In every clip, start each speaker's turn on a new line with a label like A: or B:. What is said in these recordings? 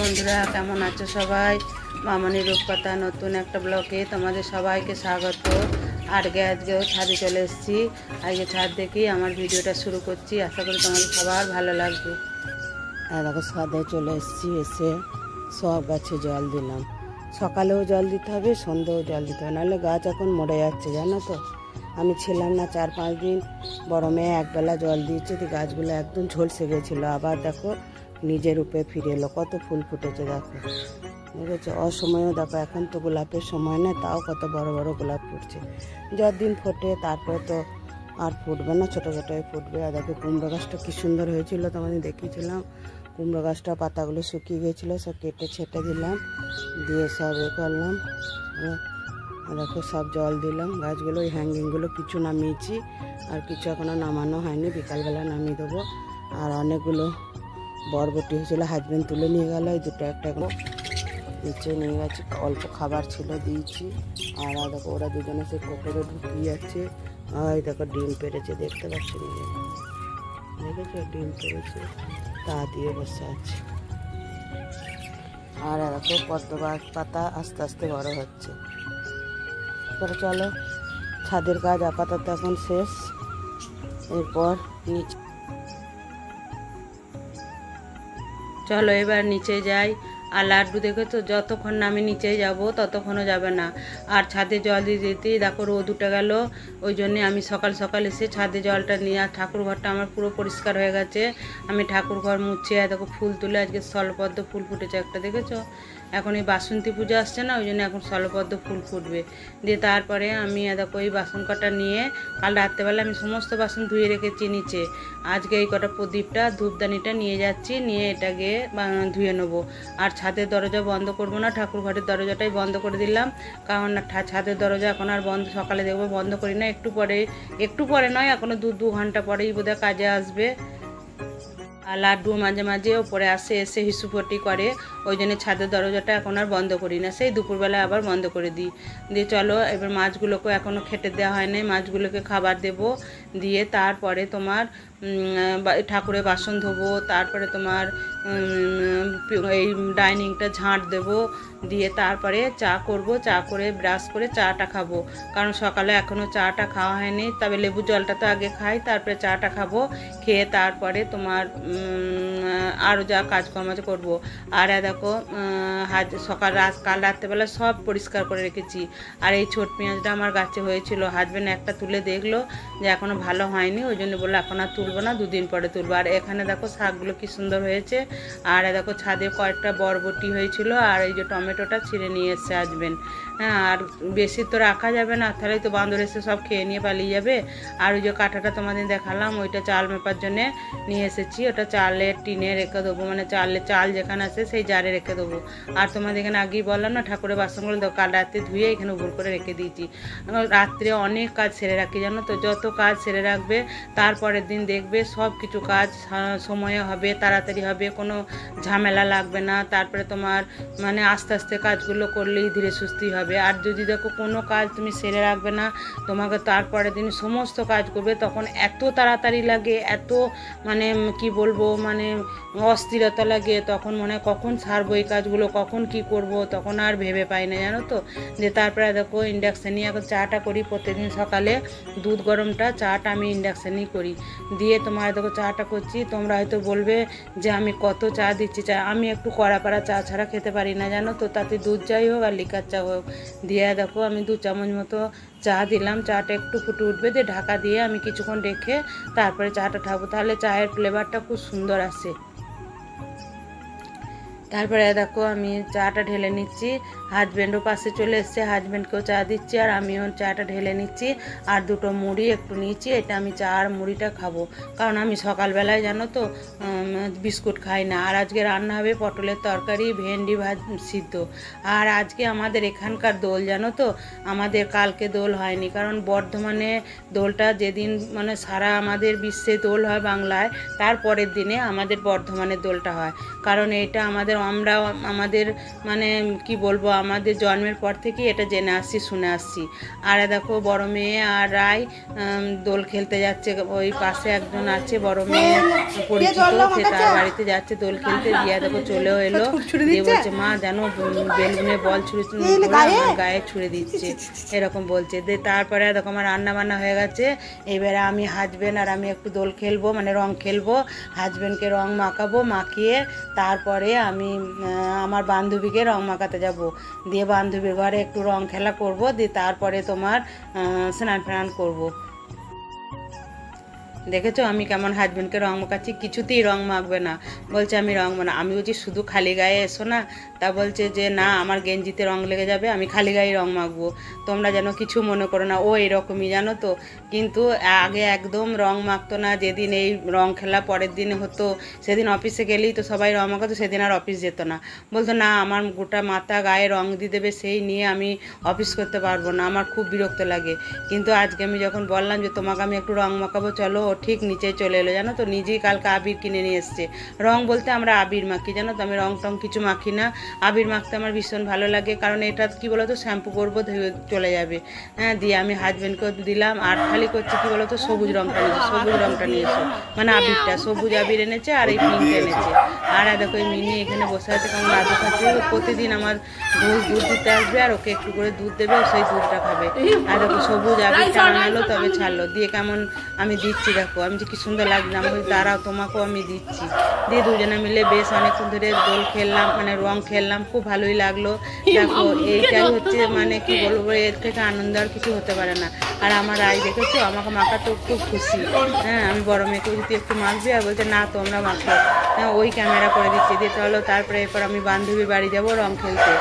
A: বন্ধুরা, কেমন আছো সবাই? মামনি রূপকথা নতুন একটা ব্লগে তোমাদের সবাইকে স্বাগত। আজকেও ছাদে চলে এসেছি। আজকে ছাদ দেখেই আমার ভিডিওটা শুরু করছি। আশা করি তোমাদের সবার ভালো লাগবে। দেখো ছাদে চলে এসেছি, এসে সব গাছে জল দিলাম। সকালেও জল দিতে হবে, সন্ধ্যেও জল দিতে হবে, নাহলে গাছ এখন মরে যাচ্ছে জানো তো। আমি ছিলাম না 4-5 দিন, বড় মেয়ে একবেলা জল দিয়েছে, তো গাছগুলো একদম ঝলসে গেছিলো। আবার দেখো নিজের রূপে ফিরে এলো, কত ফুল ফুটেছে দেখো, বুঝেছো। অসময়েও দেখো, এখন তো গোলাপের সময় না, তাও কত বড় বড় গোলাপ ফুটছে। যতদিন ফোটে তারপরে তো আর ফুটবে না, ছোটো ছোটোই ফুটবে। আর দেখো কুমড়ো গাছটা কী সুন্দর হয়েছিল, তোমাদের দেখিয়েছিলাম। কুমড়ো গাছটা পাতাগুলো শুকিয়ে গেছিলো, সব কেটে ছেটে দিলাম, দিয়ে সব করলাম। দেখো সব জল দিলাম গাছগুলো। ওই হ্যাঙ্গিংগুলো কিছু নামিয়েছি, আর কিছু এখনও নামানো হয়নি, বিকালবেলা নামিয়ে দেবো। আর অনেকগুলো বরবটি হয়েছিল, হাজবেন্ড তুলে নিয়ে গেল, এই দুটো একটা নিচে নিয়ে গেছে, অল্প খাবার ছিল দিয়েছি। আর দেখো ওরা দুজনে সে কোকরে ঢুকিয়ে যাচ্ছে। আর দেখো ডিম পেড়েছে, দেখতে পাচ্ছি নিজে, দেখেছো ডিম পেড়েছে, তা দিয়ে বসে আছে। আর দেখো পদ্ম পাতা আস্তে আস্তে বড় হচ্ছে। এরপরে চলো, ছাদের কাজ আপাতত এখন শেষ। এরপর নিচে চলো এবার নিচে যাই। আর লাড্ডু দেখে তো যতক্ষণ না আমি নিচে যাব ততক্ষণও যাবে না। আর ছাদে জল দিয়ে দিতেই দেখো রোদ উঠে গেল। ওই জন্যে আমি সকাল সকাল এসে ছাদে জলটা নিয়ে, আর ঠাকুর ঘরটা আমার পুরো পরিষ্কার হয়ে গেছে। আমি ঠাকুর ঘর মুছে দেখো ফুল তুলে, আজকে স্থলপদ্ম ফুল ফুটেছে একটা, দেখেছো। এখন এই বাসন্তী পুজো আসছে না, ওই জন্য এখন স্থলপদ্ম ফুল ফুটবে। দিয়ে তারপরে আমি দেখো এই বাসন কটা নিয়ে, কাল রাত্রেবেলা আমি সমস্ত বাসন ধুয়ে রেখেছি নিচে। আজকে এই কটা প্রদীপটা ধূপদানিটা নিয়ে যাচ্ছি, নিয়ে এটাকে ধুয়ে নেবো। আর ছাদের দরজা বন্ধ করব না, ঠাকুর ঘরের দরজাটাই বন্ধ করে দিলাম। কারণ ছাদের দরজা এখন আর বন্ধ, সকালে দেখবো বন্ধ করি না, একটু পরে নয়, এখনও 2 ঘন্টা পরেই বোধহয় কাজে আসবে। আর লাড্ডু মাঝে মাঝে ওপরে আসে, এসে হিসুপটি করে, ওই জন্য ছাদের দরজাটা এখন আর বন্ধ করি না, সেই দুপুরবেলায় আবার বন্ধ করে দিই। দিয়ে চলো এবার মাছগুলোকে এখনও খেতে দেওয়া হয় নাই, মাছগুলোকে খাবার দেব। দিয়ে তারপরে তোমার ঠাকুরের বাসন ধোবো, তারপরে তোমার এই ডাইনিংটা ঝাঁট দেবো। দিয়ে তারপরে চা করব, চা করে ব্রাশ করে চাটা খাবো। কারণ সকালে এখনও চাটা খাওয়া হয়নি, তবে লেবু জলটা তো আগে খাই, তারপরে চাটা খাবো। খেয়ে তারপরে তোমার আরও যা কাজকর্ম করবো। আর দেখো কাল রাত্রেবেলা সব পরিষ্কার করে রেখেছি। আর এই ছোট পেঁয়াজটা আমার গাছে হয়েছিল, হাজবেন্ড একটা তুলে দেখলো যে এখনও ভালো হয়নি, ওই জন্য বললো এখন আর তুলবো না, 2 দিন পরে তুলবো। আর এখানে দেখো শাকগুলো কি সুন্দর হয়েছে। আর দেখো ছাদে কয়েকটা বরবটি হয়েছিল, আর এই যে টমেটোটা ছিঁড়ে নিয়ে এসছে হাজবেন্ড। হ্যাঁ, আর বেশি তো রাখা যাবে না, তাহলেই তো বান্দর এসে সব খেয়ে নিয়ে পালিয়ে যাবে। আর ওই যে কাঁটাটা তোমাদের দেখালাম, ওইটা চাল মেপার জন্যে নিয়ে এসেছি, ওটা চালের টিনে রেখে দেবো, মানে চাল যেখানে আছে সেই জারে রেখে দেবো। আর তোমাদের এখানে আগেই বললাম না, ঠাকুরের বাসনগুলো কাল রাতে ধুয়ে এখানে উপর করে রেখে দিয়েছি। রাত্রে অনেক কাজ সেরে রাখি জানো তো, যত কাজ সেরে রাখবে তারপরের দিন দেখবে সব কিছু কাজ সময়ে হবে, তাড়াতাড়ি হবে, কোনো ঝামেলা লাগবে না। তারপরে তোমার মানে আস্তে আস্তে কাজগুলো করলেই ধীরে সুস্থই হবে। আর যদি দেখো কোনো কাজ তুমি সেরে রাখবে না, তোমাকে তারপরের দিন সমস্ত কাজ করবে, তখন এত তাড়াতাড়ি লাগে, এত মানে কি বলবো, মানে অস্থিরতা লাগে, তখন মনে হয় কখন সারবো এই কাজগুলো, কখন কি করব, তখন আর ভেবে পাই না জানো তো। যে তারপরে দেখো ইন্ডাকশানে এখন চাটা করি প্রত্যেকদিন সকালে, দুধ গরমটা চাটা আমি ইন্ডাকশানেই করি। দিয়ে তোমার দেখো চাটা করছি, তোমরা হয়তো বলবে যে আমি কত চা দিচ্ছি, চা আমি একটু কড়া পাড়া চা ছাড়া খেতে পারি না জানো তো, তাতে দুধ চাই হোক আর লিকার চা হোক। দিয়ে দেখো আমি 2 চামচ মতো চা দিলাম, চাটা একটু ফুটে উঠবে, দিয়ে ঢাকা দিয়ে আমি কিছুক্ষণ রেখে তারপরে চাটা ঠাবো, তাহলে চায়ের ফ্লেভারটা খুব সুন্দর আসে। তারপরে দেখো আমি চাটা ঢেলে নিচ্ছি, হাজব্যান্ডও পাশে চলে এসছে, হাজব্যান্ডকেও চা দিচ্ছি, আর আমিও চাটা ঢেলে নিচ্ছি। আর 2টো মুড়ি একটু নিয়েছি, এটা আমি চা আর মুড়িটা খাবো, কারণ আমি সকালবেলায় জানো তো বিস্কুট খাই না। আর আজকে রান্না হবে পটলের তরকারি, ভেন্ডি সিদ্ধ। আর আজকে আমাদের এখানকার দোল জানো তো, আমাদের কালকে দোল হয়নি, কারণ বর্ধমানে দোলটা যেদিন মানে সারা আমাদের বিশ্বে দোল হয় বাংলায়, তারপরের দিনে আমাদের বর্ধমানের দোলটা হয়। কারণ এটা আমাদের আমরা আমাদের মানে কি বলবো, আমাদের জন্মের পর থেকে এটা জেনে আসছি, শুনে আসছি। আর দেখো বড় মেয়ে আর রায় দোল খেলতে যাচ্ছে, ওই পাশে একজন আছে বড় মেয়ে পরিচিত, সে তার বাড়িতে যাচ্ছে দোল খেলতে। দিয়া দেখো চলেও এলো, দিয়ে বলছে মা জানো বেলুনে বল ছুড়ে আমার গায়ে ছুড়ে দিচ্ছে, এরকম বলছে। দিয়ে তারপরে দেখো আমার রান্না বান্না হয়ে গেছে। এবারে আমি হাজবেন্ড আর আমি একটু দোল খেলবো, মানে রং খেলবো, হাজবেন্ডকে রং মাখাবো, মাখিয়ে তারপরে আমি আমার বান্ধবীকে রং মাখাতে যাব। দিয়ে বান্ধবীর ঘরে একটু রং খেলা করব, দিয়ে তারপরে তোমার স্নান ফান করবো। দেখেছো আমি কেমন হাজবেন্ডকে রং মাখাচ্ছি, কিছুতেই রং মাখবে না, বলছে আমি রং মানা। আমি বলছি শুধু খালি গায়ে এসো না, তা বলছে যে না আমার গেঞ্জিতে রং লেগে যাবে, আমি খালি গায়ে রং মাখবো, তোমরা যেন কিছু মনে করো না। ও এরকমই জানো তো, কিন্তু আগে একদম রং মাখতো না। যেদিন এই রং খেলা পরের দিনে হতো, সেদিন অফিসে গেলেই তো সবাই রং মাখাতো, সেদিন আর অফিস যেত না। বলতো না আমার গোটা মাথা গায়ে রং দিয়ে দেবে, সেই নিয়ে আমি অফিস করতে পারবো না, আমার খুব বিরক্ত লাগে। কিন্তু আজকে আমি যখন বললাম যে তোমাকে আমি একটু রং মাখাবো চলো, ঠিক নিচে চলে এলো জানো তো, নিজেই কালকে আবির কিনে নিয়ে এসছে। রং বলতে আমরা আবির মাখি জানো তো, আমি রং টং কিছু মাখি না। আবির মাখতে আমার ভীষণ ভালো লাগে, কারণ এটা কি বলতো শ্যাম্পু করবো ধুয়ে চলে যাবে। হ্যাঁ, দিয়ে আমি হাজবেন্ডকেও দিলাম। আর খালি করছে কি বলতো সবুজ রংটা নিয়েছে, সবুজ রংটা নিয়েছে, মানে আবিরটা সবুজ আবির এনেছে আর এই পিঙ্ক এনেছে। আর দেখো এই মিনি এখানে বসে আছে, কারণ দাদু খাচ্ছে। প্রতিদিন আমার দুধ দিতে আসবে আর ওকে একটু করে দুধ দেবে, সেই দুধটা খাবে। আর দেখো সবুজ আবিরটা আনালো তবে ছাড়লো, দিয়ে কেমন আমি দিচ্ছি দেখো, আমি যে কি সুন্দর লাগছে। আমি বলি দাঁড়াও তোমাকেও আমি দিচ্ছি। দিয়ে দুজনে মিলে বেশ অনেকক্ষণ ধরে দোল খেললাম, মানে রং খেললাম, খুব ভালোই লাগলো। দেখো এইটাই হচ্ছে মানে কি বলবো, এর থেকে আনন্দ আর কিছু হতে পারে না। আর আমার রায় দেখেছো আমাকে মাখাতেও খুব খুশি। হ্যাঁ, আমি বড় মেয়েকেও যদি একটু মাখবি, আর বলছে না তোমরা মাখো। হ্যাঁ, ওই ক্যামেরা করে দিচ্ছে। দিতে হলো তারপরে এরপর আমি বান্ধবীর বাড়ি যাবো রং খেলতে।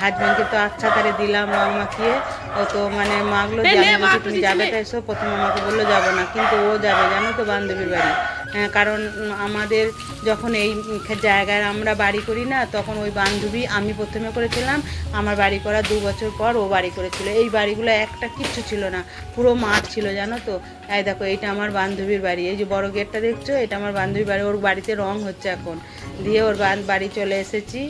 A: হাজবেন্ডকে তো আচ্ছা তারে দিলাম রং মাখিয়ে, ও তো মানে মাখলো। যে আমি বলছি তুমি যাবে তো এসো, প্রথমে আমাকে বললো যাবো না, কিন্তু ও যাবে জানো তো বান্ধবীর বাড়ি। কারণ আমাদের যখন এই জায়গায় আমরা বাড়ি করি না, তখন ওই বান্ধবী, আমি প্রথমে করেছিলাম, আমার বাড়ি করা 2 বছর পর ও বাড়ি করেছিল। এই বাড়িগুলো একটা কিচ্ছু ছিল না, পুরো মাঠ ছিল জানো তো। এই দেখো এইটা আমার বান্ধবীর বাড়ি, এই যে বড় গেটটা দেখছো, এটা আমার বান্ধবীর বাড়ি। ওর বাড়িতে রং হচ্ছে এখন, দিয়ে ওর বাড়ি চলে এসেছি।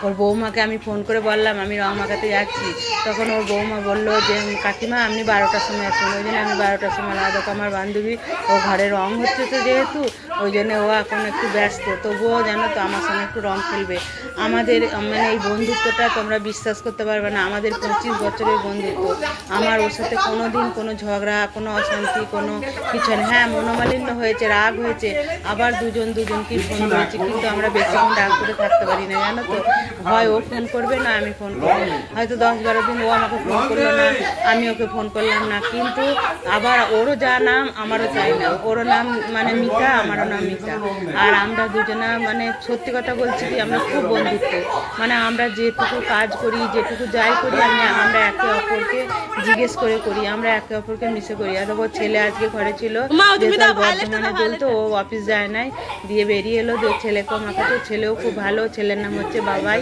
A: ওর বৌমাকে আমি ফোন করে বললাম আমি রং মাখাতে যাচ্ছি, তখন ওর বৌমা বললো যে কাকিমা আপনি 12টার সময় আসুন। ওই জন্য আমি 12টার সময় দেখো আমার বান্ধবী ও ঘরে রং হচ্ছে তো যেহেতু, ওই জন্য ও এখন একটু ব্যস্ত, তবুও জানো তো আমার সঙ্গে একটু রং খেলবে। আমাদের মানে এই বন্ধুত্বটা তোমরা বিশ্বাস করতে পারবে না, আমাদের 25 বছরের বন্ধুত্ব। আমার ওর সাথে কোনো দিন কোনো ঝগড়া, কোনো অশান্তি, কোনো কিছু নেই। হ্যাঁ, মনোমালিন্য হয়েছে, রাগ হয়েছে, আবার দুজনকেই ফোন করেছি, কিন্তু আমরা বেশিক্ষণ রাগ করে থাকতে পারি না জানো তো। হয় ও ফোন করবে না আমি ফোন করবো, হয়তো 10-12 দিন ও আমাকে ফোন করলো না, আমি ওকে ফোন করলাম না, কিন্তু আবার ওরও যা নাম আমারও চাই না। ওরও নাম মানে মিতা, আমারও নাম মিতা। আর আমরা দুজনা মানে সত্যি কথা বলছি কি, আমরা খুব বন্ধুত্ব। মানে আমরা যেটুকু কাজ করি, যেটুকু যাই করি, আমরা একে অপরকে জিজ্ঞেস করে করি, আমরা একে অপরকে মিশে করি। আর ওর ছেলে আজকে ঘরে ছিল, বর্ধমানে বলতো, ও অফিস যায় নাই, দিয়ে বেরিয়ে এলো। ছেলেকেও মাখাতো, ছেলেও খুব ভালো, ছেলের নাম হচ্ছে বাবাই।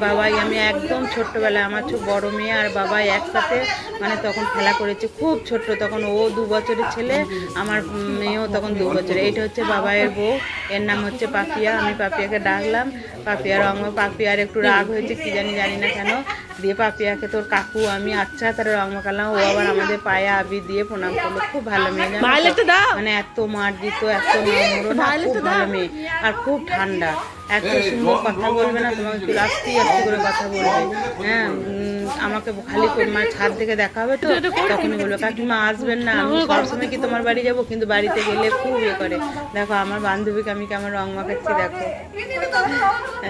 A: বাবাই আমি একদম ছোট্টবেলায় আমার বড় মেয়ে আর বাবাই একসাথে মানে তখন খেলা করেছে, খুব ছোট্ট তখন। ও 2 বছরের ছেলে, আমার মেয়েও তখন 2 বছরের। এইটা হচ্ছে বাবাইয়ের বউ, এর নাম হচ্ছে পাপিয়া। আমি পাপিয়াকে ডাকলাম, পাপিয়ার একটু রাগ হয়েছে কি জানি না কেন। দিয়ে পাপিয়াকে তোর কাকু আমি আচ্ছা তারা রং মাখালাম। ও আবার আমাদের পায়ে আবির দিয়ে প্রণাম করলো, খুব ভালো মেয়ে মানে এত মার দিত, এত খুব ভালো মেয়ে আর খুব ঠান্ডা, এত সুন্দর কথা বলবে না তোমাকে, আস্তে করে কথা বলবে। হ্যাঁ, আমাকে খালি মানে ছাদ থেকে দেখা হবে তো তখনই বলবে কাকিমা আসবেন না, আমি সবসময় কি তোমার বাড়ি যাবো, কিন্তু বাড়িতে গেলে খুব ইয়ে করে। দেখো আমার বান্ধবীকে আমি কেমন রং মাখাচ্ছি দেখো,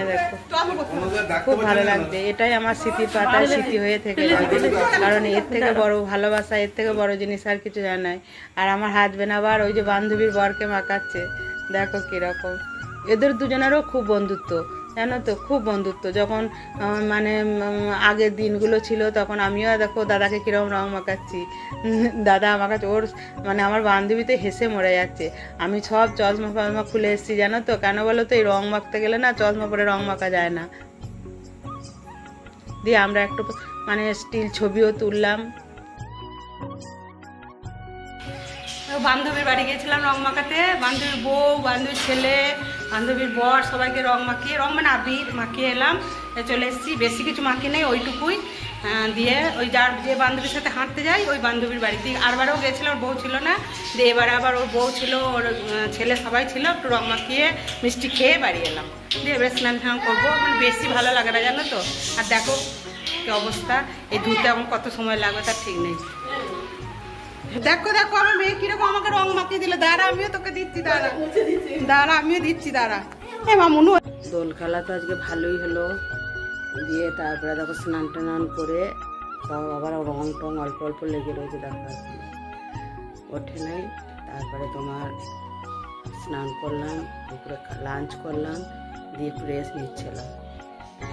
A: দেখো খুব ভালো লাগছে। এটাই আমার স্মৃতির পাতায় স্মৃতি হয়ে থেকে যাবে, কারণ এর থেকে বড় ভালোবাসা, এর থেকে বড় জিনিস আর কিছু জানাই। আর আমার হাজবেন্ড আবার ওই যে বান্ধবীর বরকে মাখাচ্ছে, দেখো কিরকম। এদের দুজনেরও খুব বন্ধুত্ব জানো তো, খুব বন্ধুত্ব। যখন মানে আগের দিনগুলো ছিল, তখন আমিও দেখো দাদাকে কীরকম রং মাখাচ্ছি, দাদা মাখাচ্ছে। ওর মানে আমার বান্ধবীতে হেসে মরে যাচ্ছে। আমি সব চশমা ফশমা খুলে এসেছি জানো তো, কেন বলো তো, এই রং মাখতে গেলে না চশমা পরে রং মাখা যায় না। দিয়ে আমরা একটু মানে স্টিল ছবিও তুললাম। বান্ধবীর বাড়ি গিয়েছিলাম রং মাখাতে, বান্ধবীর বউ, বান্ধবীর ছেলে, বান্ধবীর বর সবাইকে রং মাখিয়ে, রং মানে আবির মাখিয়ে এলাম, চলে এসেছি। বেশি কিছু মাখিয়ে নেই, ওইটুকুই দিয়ে ওই যে বান্ধবীর সাথে হাঁটতে যাই ওই বান্ধবীর বাড়িতে আরবারও গেছিলো, ওর বউ ছিল না, দিয়ে এবার আবার ওর বউ ছিল, ওর ছেলে সবাই ছিল, একটু রং মাখিয়ে মিষ্টি খেয়ে বাড়ি এলাম। দিয়ে এবার স্নান টান করবো, মানে বেশি ভালো লাগে না জানো তো। আর দেখো কি অবস্থা, এই ধুতে এখন কত সময় লাগবে তার ঠিক নেই। দেখো দেখো আমার মেয়ে কিরকম আমাকে রং মাখিয়ে দিল। দাঁড়া আমিও তোকে দিচ্ছি, দাঁড়া আমিও দিচ্ছি, দাঁড়া। মামুনু দোল খেলা তো আজকে ভালোই হলো। দিয়ে তারপরে দেখো স্নান টান করে তাও আবার রং টং অল্প অল্প লেগে রয়েছে, দেখো ওঠে নাই। তারপরে তোমার স্নান করলাম, দুপুরে লাঞ্চ করলাম, দিয়ে একটু রেস্ট নিচ্ছিলাম।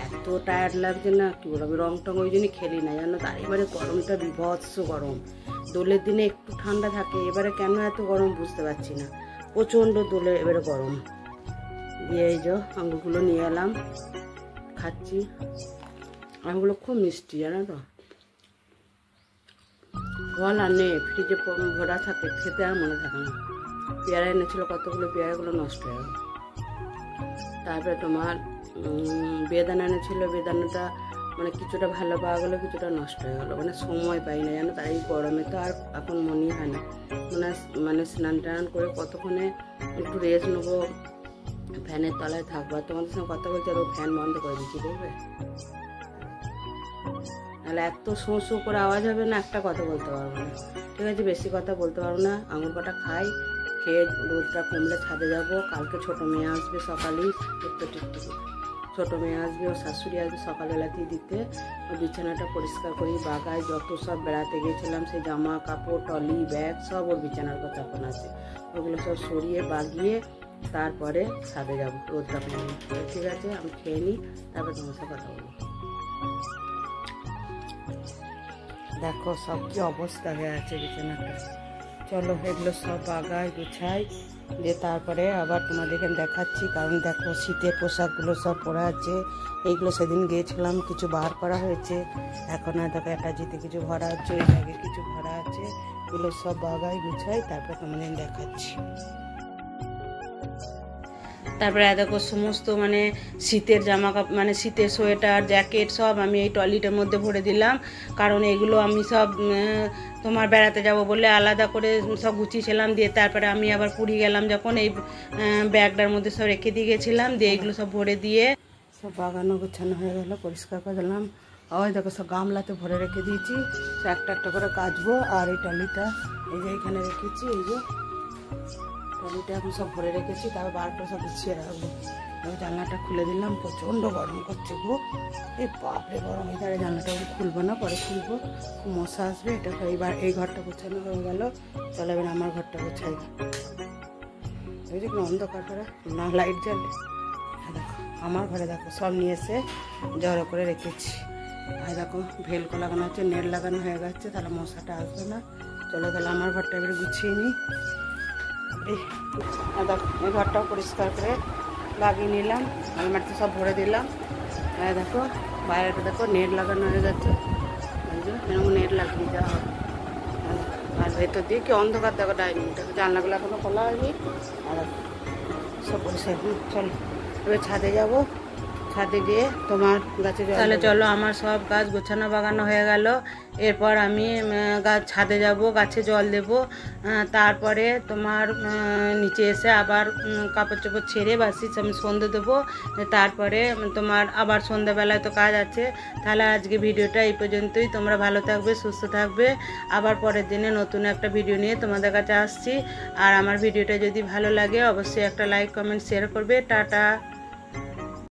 A: এত টায়ার্ড লাগছে না কি বলবো, আমি রং টং ওই জন্যই খেলি না জানো তো। আর এবারে গরমটা বিভৎস গরম, দোলের দিনে একটু ঠান্ডা থাকে, এবারে কেন এত গরম বুঝতে পারছি না, প্রচণ্ড দোলে এবারে গরম। দিয়ে এই যে আঙুরগুলো নিয়ে এলাম, খাচ্ছি। আঙুরগুলো খুব মিষ্টি জানো তো, ফল আর নেই, ফ্রিজে ভরা থাকে, খেতে আর মনে থাকে না। পেয়ারা এনেছিল কতগুলো, পেয়ারাগুলো নষ্ট হয়ে গেল। তারপরে তোমার বেদানা এনেছিল, বেদানাটা মানে কিছুটা ভালো পাওয়া গেলো, কিছুটা নষ্ট হয়ে গেলো, মানে সময় পাই না জানো। তার এই গরমে তো আর এখন মনেই হয় না, মানে স্নান টান করে কতক্ষণে একটু রেস্ট নেবো, ফ্যানের তলায় থাকবো। আর তোমাদের সঙ্গে কথা বলছি আর ও ফ্যান বন্ধ করে দিচ্ছি, দেখবে নাহলে এত শোঁ শোঁ করে আওয়াজ হবে না, একটা কথা বলতে পারবো না। ঠিক আছে, বেশি কথা বলতে পারবো না। আঙুর কটা খাই, খেয়ে রোদটা কমলে ছাদে যাবো। কালকে ছোটো মেয়ে আসবে সকালেই, একটু ছোটো মেয়ে আসবে, ও শাশুড়ি আসবে সকালবেলাতেই দিতে। ও বিছানাটা পরিষ্কার করি, বাগায় যত সব বেড়াতে গিয়েছিলাম সেই জামা কাপড় টলি ব্যাগ সব ওর বিছানার কথা এখন আছে, ওগুলো সব সরিয়ে বাগিয়ে তারপরে ছাদে যাবো রোদটা কমলে। ঠিক আছে, আমি খেয়ে নিই, তারপরে তোমার সাথে কথা বলবো। দেখো সব কি অবস্থা হয়ে আছে বিছানাটা। চলো এগুলো সব বাগাই গুছাই, দিয়ে তারপরে আবার তোমাদেরকে দেখাচ্ছি। কারণ দেখো শীতের পোশাকগুলো সব পরা আছে, এইগুলো সেদিন গিয়েছিলাম কিছু বার করা হয়েছে, এখন আর দেখো অ্যাটাচিতে কিছু ভরা আছে, ওই ব্যাগে কিছু ভরা আছে, এগুলো সব বাগাই গুছাই, তারপরে তোমাদের দেখাচ্ছি। তারপরে দেখো সমস্ত মানে শীতের জামা কাপড়, মানে শীতের সোয়েটার জ্যাকেট সব আমি এই ট্রলিটার মধ্যে ভরে দিলাম। কারণ এগুলো আমি সব তোমার বেড়াতে যাব বলে আলাদা করে সব গুছিয়েছিলাম। দিয়ে তারপরে আমি আবার পুরী গেলাম যখন, এই ব্যাগটার মধ্যে সব রেখে দিয়ে গেছিলাম। দিয়ে এগুলো সব ভরে দিয়ে সব বাগানো গোছানো হয়ে গেলো, পরিষ্কার করে দিলাম। ওই দেখো সব গামলাতে ভরে রেখে দিয়েছি, একটা একটা করে কাচবো। আর এই ট্রলিটা এই যে এখানে রেখেছি, এই যে ট্রলিটা এখন সব ভরে রেখেছি, তারপর বার করে সব গুছিয়ে রাখবো। জানলাটা খুলে দিলাম, প্রচণ্ড গরম করছে গো, এই বাপরে গরম। এই ধারে জানলাটা খুলবো না, পরে খুলবো, মশা আসবে। এটা এইবার এই ঘরটা গোছানো হয়ে গেল, চলো এবার আমার ঘরটা গোছাই। বুঝলি কি অন্ধকার করে না লাইট জ্বলে। দেখো আমার ঘরে দেখো সব নিয়ে এসে জড়ো করে রেখেছি। আর দেখো ভেলকো লাগানো হচ্ছে, নেট লাগানো হয়ে গেছে, তাহলে মশাটা আসবে না। চলো তাহলে আমার ঘরটা এবারে গুছিয়ে নিই। দেখো এই ঘরটাও পরিষ্কার করে লাগিয়ে নিলাম, আলমারিতে সব ভরে দিলাম। দেখো বাইরেটা দেখো নেট লাগানো হয়ে গেছে, এরকম নেট লাগিয়ে দেওয়া হবে। আর ভেতর দিয়ে কি অন্ধকার দেখো, ডাইনিংটা জানলাগুলো এখনো খোলা হয়নি। আর সব পরিষ্কার। চলো এবার ছাদে যাবো, ছাদে গিয়ে তোমার গাছে তাহলে চলো আমার সব গাছ গোছানো বাগানো হয়ে গেল। এরপর আমি গাছ ছাদে যাব, গাছে জল দেব, তারপরে তোমার নিচে এসে আবার কাপড় চোপড় ছেড়ে বাসি আমি সন্ধে দেবো। তারপরে তোমার আবার সন্ধ্যাবেলায় তো কাজ আছে। তাহলে আজকে ভিডিওটা এই পর্যন্তই। তোমরা ভালো থাকবে, সুস্থ থাকবে। আবার পরের দিনে নতুন একটা ভিডিও নিয়ে তোমাদের কাছে আসছি। আর আমার ভিডিওটা যদি ভালো লাগে অবশ্যই একটা লাইক কমেন্ট শেয়ার করবে। টাটা।